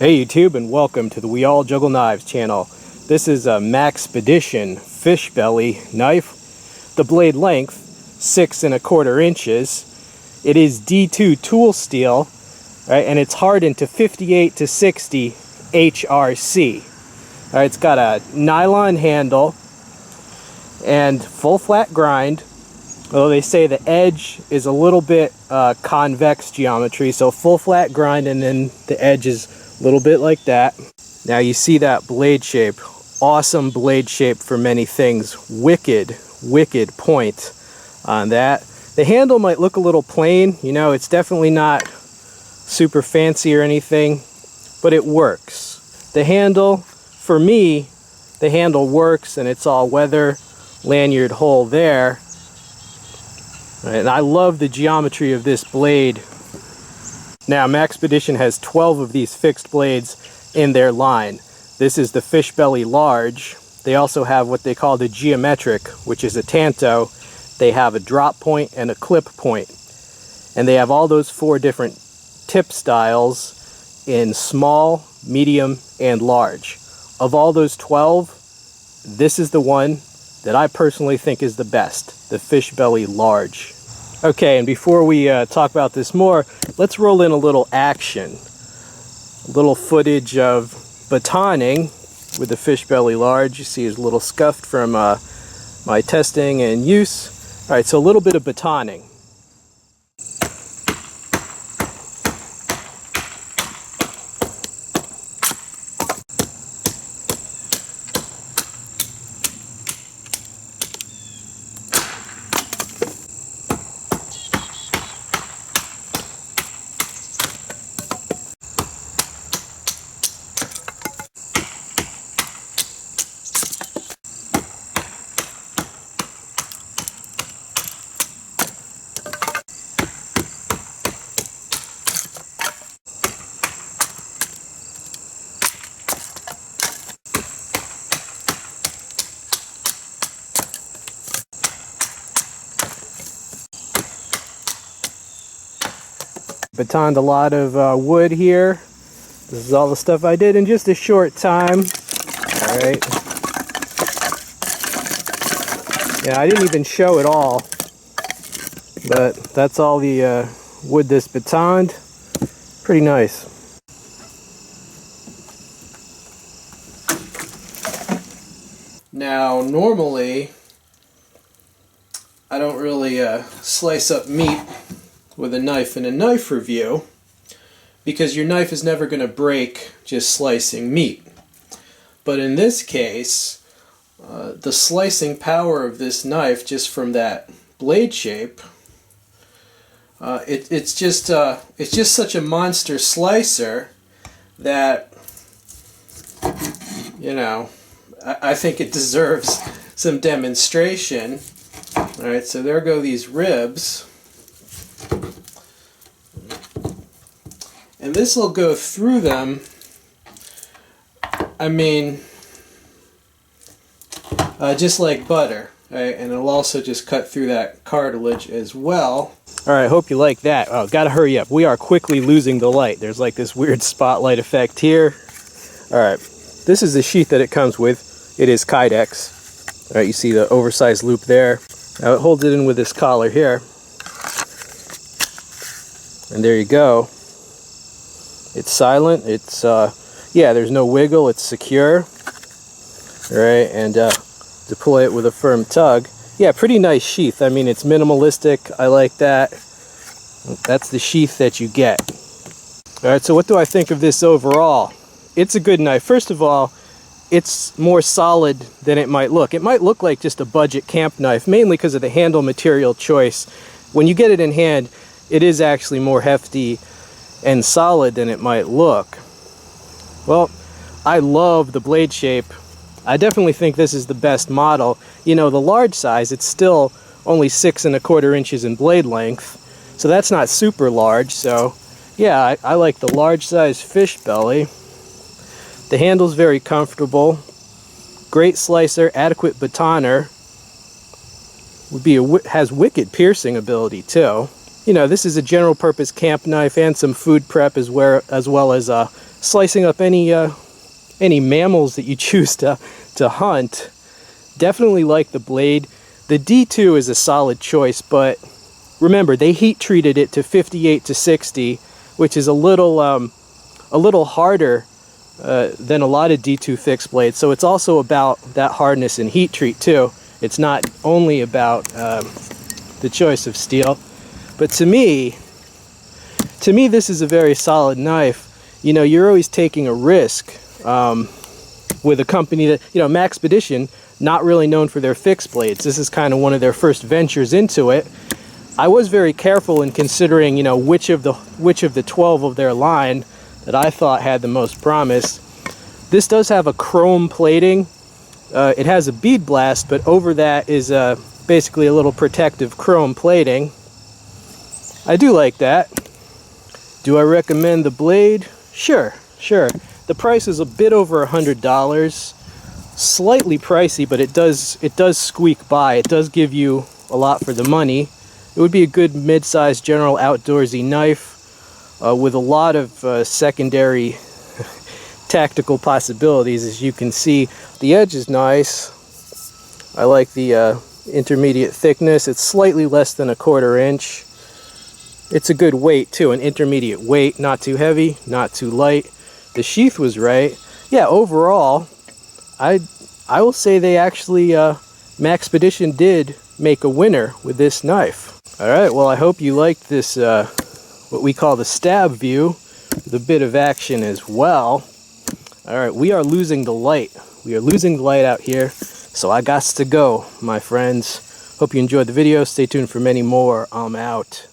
Hey YouTube, and welcome to the We All Juggle Knives channel. This is a Maxpedition Fishbelly knife. The blade length, 6 1/4 inches. It is D2 tool steel, right, and it's hardened to 58 to 60 HRC. All right, it's got a nylon handle and full flat grind. Although they say the edge is a little bit convex geometry, so full flat grind, and then the edge is a little bit like that. Now you see that blade shape. Awesome blade shape for many things. Wicked point on that. The handle might look a little plain. You know, it's definitely not super fancy or anything, but it works. The handle, for me, the handle works, and it's all weather lanyard hole there. And I love the geometry of this blade. Now, Maxpedition has 12 of these fixed blades in their line. This is the Fishbelly large. They also have what they call the geometric, which is a tanto. They have a drop point and a clip point. And they have all those 4 different tip styles in small, medium, and large. Of all those 12, this is the one that I personally think is the best, the Fishbelly large. Okay, and before we talk about this more, let's roll in a little action. A little footage of batoning with the Fishbelly large. You see it's a little scuffed from my testing and use. All right, so a little bit of batoning. Batoned a lot of wood here. This is all the stuff I did in just a short time. All right. Yeah, I didn't even show it all, but that's all the wood this batoned. Pretty nice. Now, normally, I don't really slice up meat with a knife in a knife review, because your knife is never going to break just slicing meat. But in this case, the slicing power of this knife, just from that blade shape, it's just such a monster slicer that, you know, I think it deserves some demonstration. All right, so there go these ribs. And this will go through them, I mean, just like butter, right? And it'll also just cut through that cartilage as well. All right, hope you like that. Oh, gotta hurry up. We are quickly losing the light. There's like this weird spotlight effect here. All right, this is the sheath that it comes with. It is Kydex. All right, you see the oversized loop there. Now it holds it in with this collar here. And there you go. It's silent. It's yeah, there's no wiggle. It's secure. All right, and deploy it with a firm tug. Yeah, pretty nice sheath. I mean, it's minimalistic. I like that. That's the sheath that you get. All right, so what do I think of this overall? It's a good knife. First of all, it's more solid than it might look. It might look like just a budget camp knife, mainly because of the handle material choice. When you get it in hand, it is actually more hefty and solid than it might look. Well, I love the blade shape. I definitely think this is the best model. You know, the large size, it's still only 6 1/4 inches in blade length, so that's not super large. So yeah, I like the large size Fishbelly. The handle's very comfortable. Great slicer, adequate batoner. Has wicked piercing ability too. You know, this is a general purpose camp knife and some food prep as well as slicing up any mammals that you choose to hunt. Definitely like the blade. The D2 is a solid choice, but remember, they heat treated it to 58 to 60, which is a little harder than a lot of D2 fixed blades. So it's also about that hardness and heat treat too. It's not only about the choice of steel. But to me, this is a very solid knife. You know, you're always taking a risk with a company that, you know, Maxpedition, not really known for their fixed blades. This is kind of one of their first ventures into it. I was very careful in considering, you know, which of the 12 of their line that I thought had the most promise. This does have a chrome plating. It has a bead blast, but over that is basically a little protective chrome plating. I do like that. Do I recommend the blade? Sure. The price is a bit over $100. Slightly pricey, but it does squeak by. It does give you a lot for the money. It would be a good mid-sized general outdoorsy knife with a lot of secondary tactical possibilities. As you can see, the edge is nice. I like the intermediate thickness. It's slightly less than 1/4 inch. It's a good weight too, an intermediate weight, not too heavy, not too light. The sheath was right. Yeah, overall, I will say they actually, Maxpedition did make a winner with this knife. Alright, well I hope you liked this, what we call the stab view, with a bit of action as well. Alright, we are losing the light. We are losing the light out here, so I gots to go, my friends. Hope you enjoyed the video. Stay tuned for many more. I'm out.